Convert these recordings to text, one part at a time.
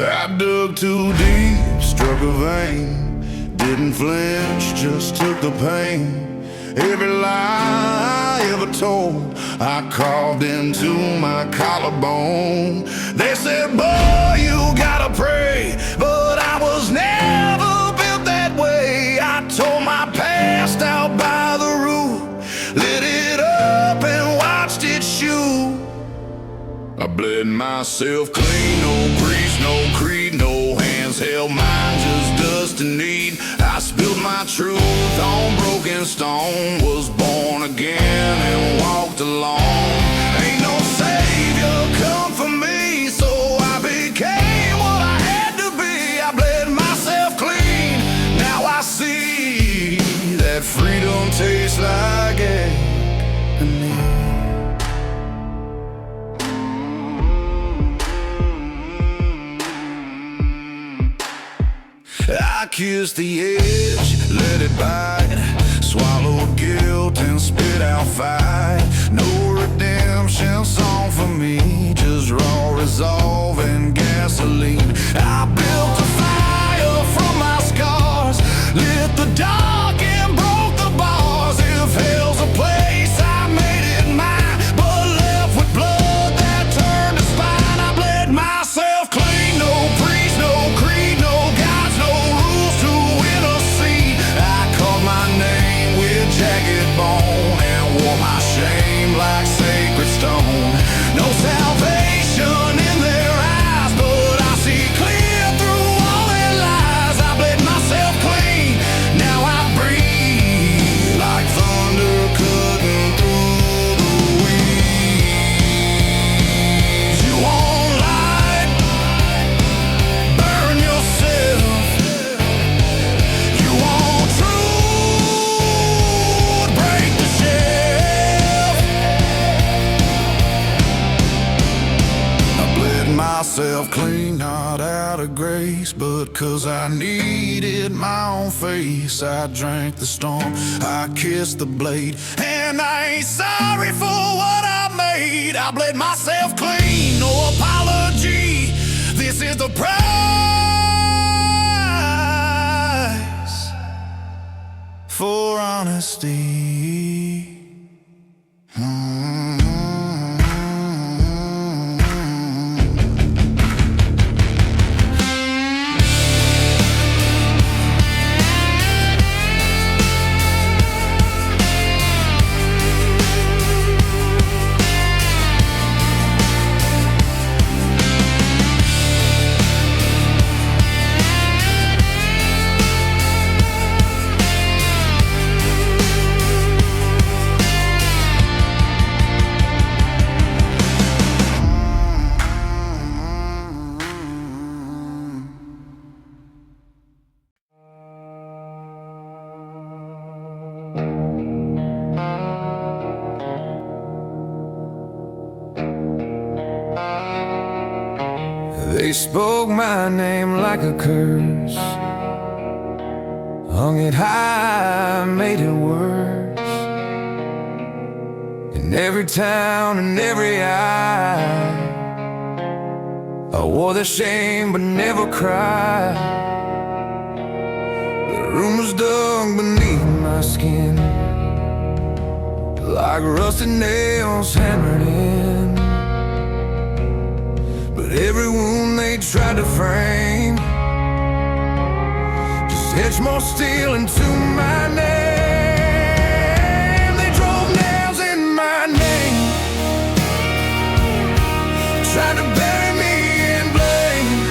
I dug too deep, struck a vein, didn't flinch, just took the pain. Every lie I ever told, I carved into my collarbone. They said, boy, you gotta pray, but I was never built that way. I tore my past out by the root, lit it up and watched it shoot. I bled myself clean, no priest, no creed, no hands held mine, just dust and need. I spilled my truth on broken stone, was born again and walked along. Ain't no savior come for me, so I became what I had to be. I bled myself clean, now I see that freedom tastes like agony. I kissed the edge, let it bite, swallowed guilt and spit out fight. No redemption song for me, just raw resolve and gasoline. I built a fire from my scars, lit the dark and broke the bars. If hell's a place, I made it mine, but left with blood that turned to spine. I bled myself clean, no priest, no creed, no gods, no rules to intercede. I called my name with jagged bone and wore my shame like sacred stone. No salvation in their eyes, but I see clear through all their lies. I bled myself clean, now I breathe like thunder cutting through the weeds. You want light? Burn yourself. You want truth? Break the shelf. I bled myself clean, not out of grace, but 'cause I needed my own face. I drank the storm, I kissed the blade, and I ain't sorry for what I made. I bled myself clean, no apology. This is the price for honesty. They spoke my name like a curse, hung it high, made it worse. In every town and every eye, I wore the shame but never cried. The rumors dug beneath my skin, like rusted nails hammered in. But every wound they tried to frame just etched more steel into my name. They drove nails in my name, tried to bury me in blame,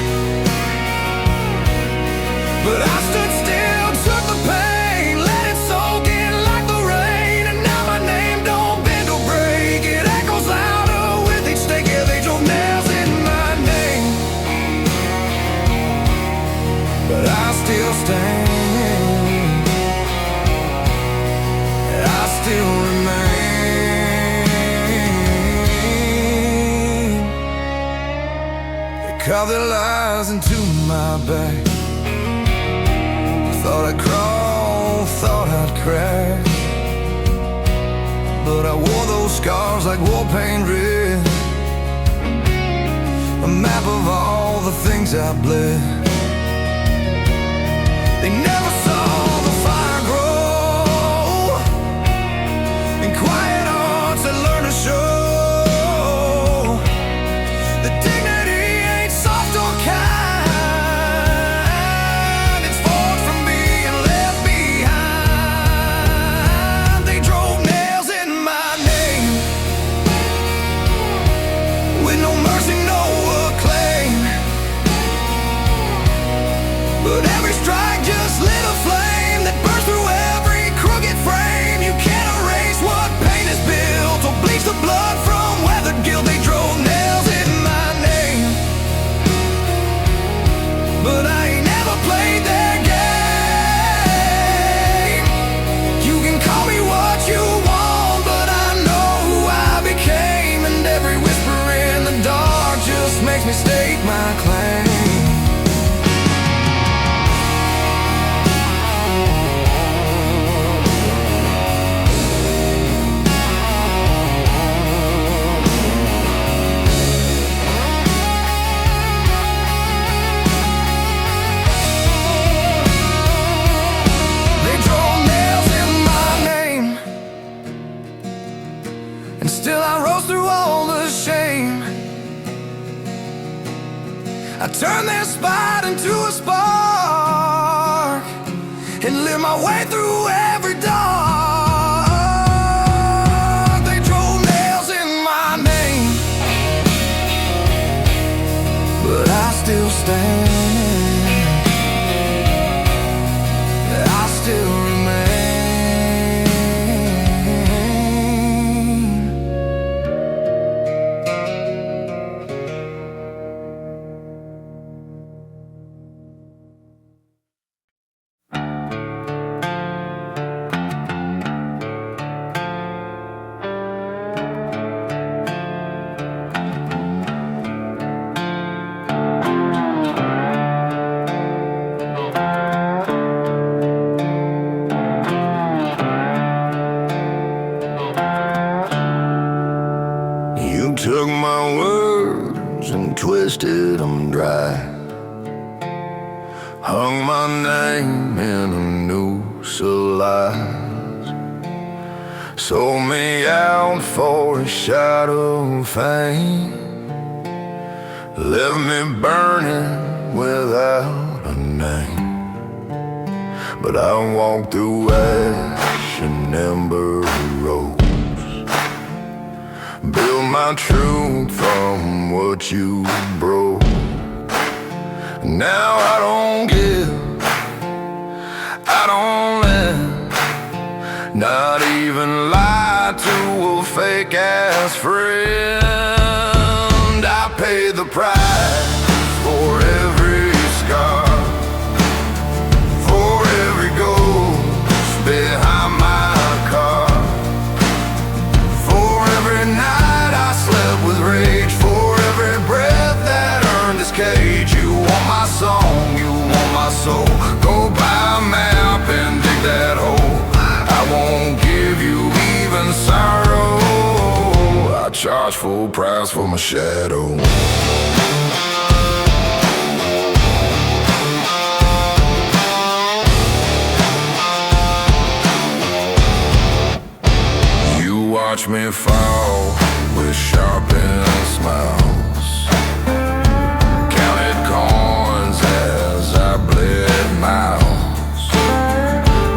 but I stood still, took the pain, let it soak in like the rain. And now my name don't bend or break, it echoes louder with each stake. Yeah, they drove nails in my name, but I still stand, I still remain. They carved their lies into my back, thought I'd crawl, thought I'd crash, but I wore those scars like war paint red, a map of all the things things I bled. They never saw the fire grow in quiet hearts that learn to show the dignity ain't soft or kind. It's forged from being left behind. They drove nails in my name with no mercy, no acclaim. But every strike just lit a flame that burst through every crooked frame. You can't erase what pain is built or bleach the blood from weathered guilt. They drove nails in my name, but I ain't never played their game. You can call me what you want, but I know who I became. And every whisper in the dark just makes me stake my claim. I turn their spite into a spark and live my way through every dark. They drove nails in my name, but I still stand. I still remain. Took my words and twisted them dry, hung my name in a noose of lies, sold me out for a shot of fame, left me burning without a name. But I walked through ash and ember roads, build my truth from what you broke. Now I don't give, I don't let, not even lie to a fake ass friend. I pay the price for every scar, for every ghost behind my car, for every night I slept with rage, for every breath that earned this cage. You want my song, you want my soul, go buy a map and dig that hole. I won't give you even sorrow, I charge full price for my shadow. Watch me fall with sharpened smiles, counted coins as I bled miles,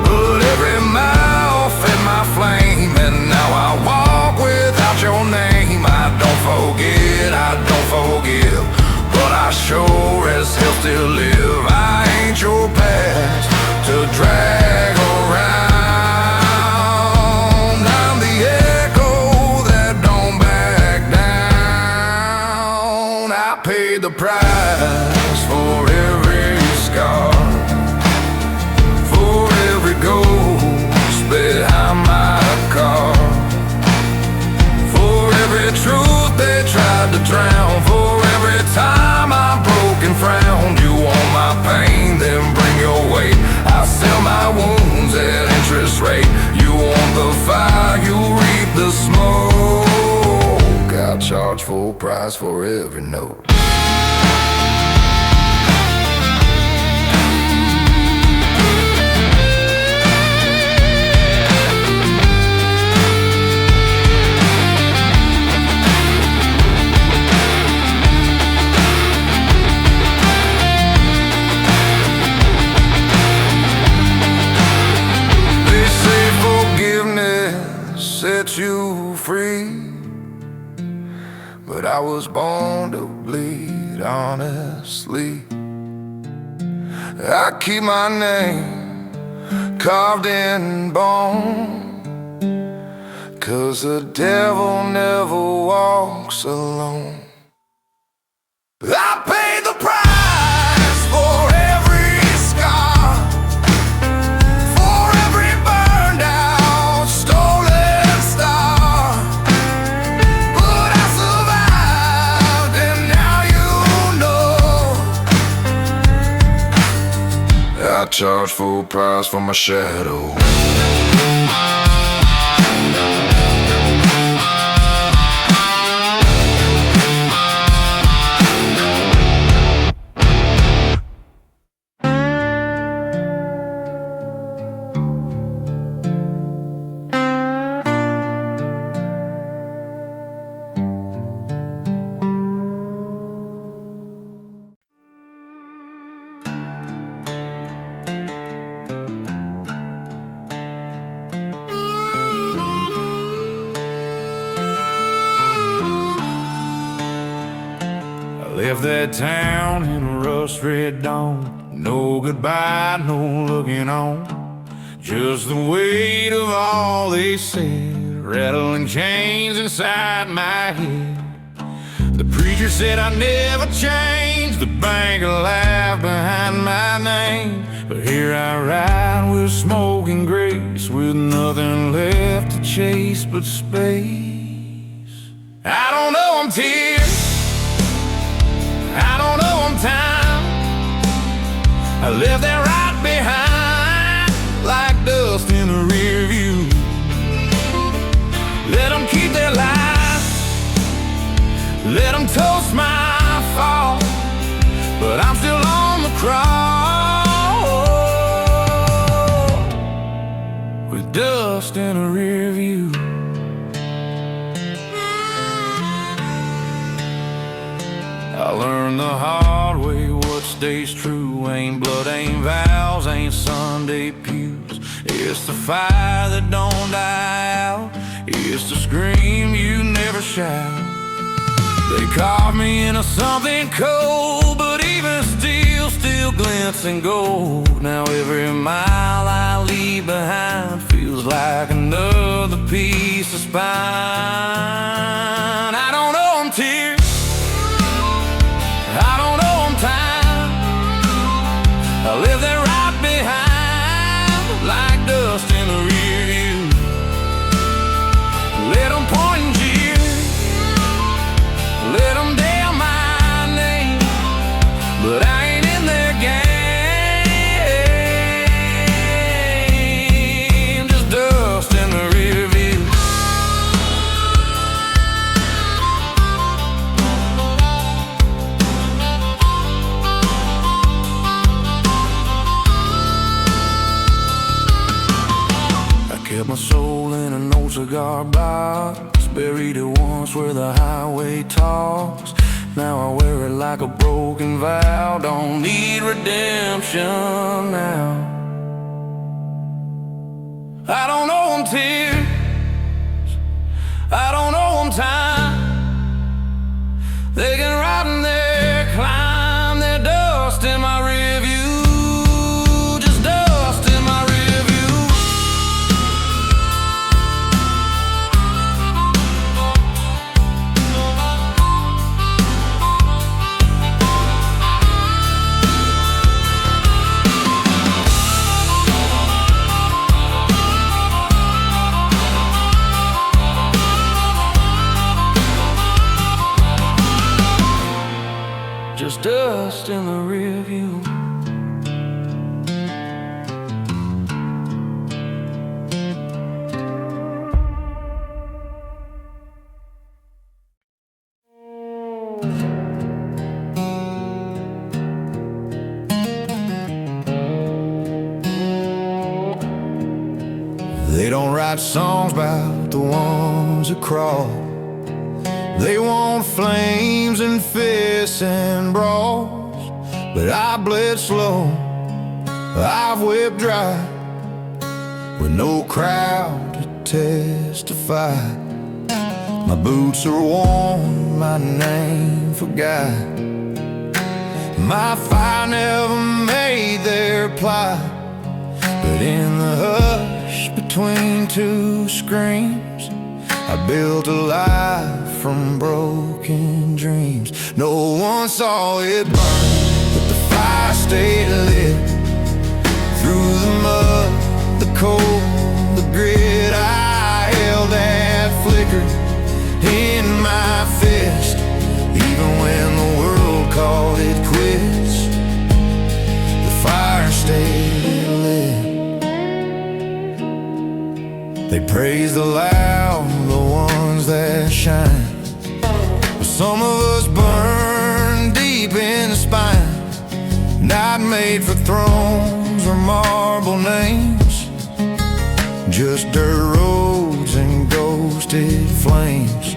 but every mile fed my flame, and now I walk without your name. I don't forget, I don't forgive, but I sure as hell still live. I ain't your past to drag around. The price for every scar, for every ghost behind my car, for every truth they tried to drown, for every time I broke and frowned. You want my pain, then bring your weight. I sell my wounds at interest rate. You want the fire, you reap the smoke. I charge full price for every note. I was born to bleed, honestly. I keep my name carved in bone, 'cause the devil never walks alone. I paid the price for every scar, for every burned out, stolen star. But I survived, and now you know I charge full price for my shadow. Left that town in a rust-red dawn. No goodbye, no looking on. Just the weight of all they said, rattling chains inside my head. The preacher said I'd never change, the banker laughed behind my name. But here I ride with smoking grace, with nothing left to chase but space. I don't know I'm tears, I don't know I'm time. I left that right behind, like dust in the rear view. Let them keep their lies, let them toast my fall, but I'm still on the crawl, with dust in the rear view. I learned the hard way what stays true. Ain't blood, ain't vows, ain't Sunday pews. It's the fire that don't die out, it's the scream you never shout. They carved me into something cold, but even still glints in gold. Now every mile I leave behind feels like another piece of spine. I don't know I'm tears, I don't know I'm time. I live there right behind, like dust in the rear view. Let them point and jeer, let them damn my name, but I ain't in their game. Just dust in the rear view. Kept my soul in an old cigar box, buried it once where the highway talks. Now I wear it like a broken vow, don't need redemption now. I don't know I'm tears, I don't know I'm time. They can ride in there, climb their dust in my rear view. Just dust in my rear view. Just dust in the rear view. They don't write songs about the ones that crawl. They want flames and fists and brawls, but I bled slow, I've whipped dry, with no crowd to testify. My boots are worn, my name forgot. My fire never made their reply. But in the hush between two screams, I built a life from broken dreams. No one saw it burn, but the fire stayed lit. Through the mud, the cold, the grit, I held that flicker in my fist. Even when the world called it quits, the fire stayed lit. They praise the loud, the ones that shine, but some of us burn deep in the spine. Not made for thrones or marble names, just dirt roads and ghosted flames.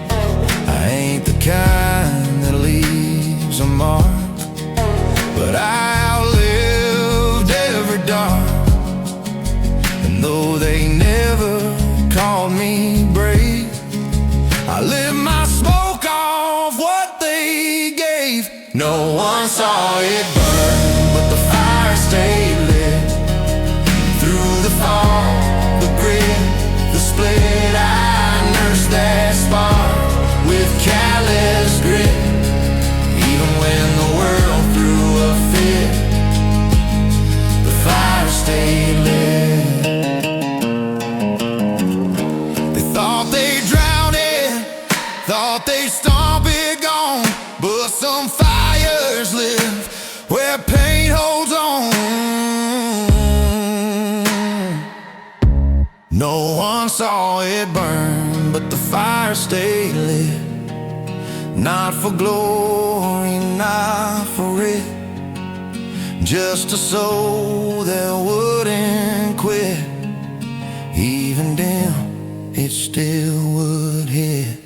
I ain't the kind that leaves a mark, but I outlived every dark. And though they never called me brave, I lit my smoke off what they gave. No one saw it burn, but the fire stayed lit. Through the fall, the grit, the split, I nursed that spark with callous grit. Even when the world threw a fit, the fire stayed lit. They thought they'd drown it, thought they'd stomp it gone, but some fires live where pain holds on. No one saw it burn, but the fire stayed lit. Not for glory, not for it, just a soul that wouldn't quit. Even dim, it still would hit.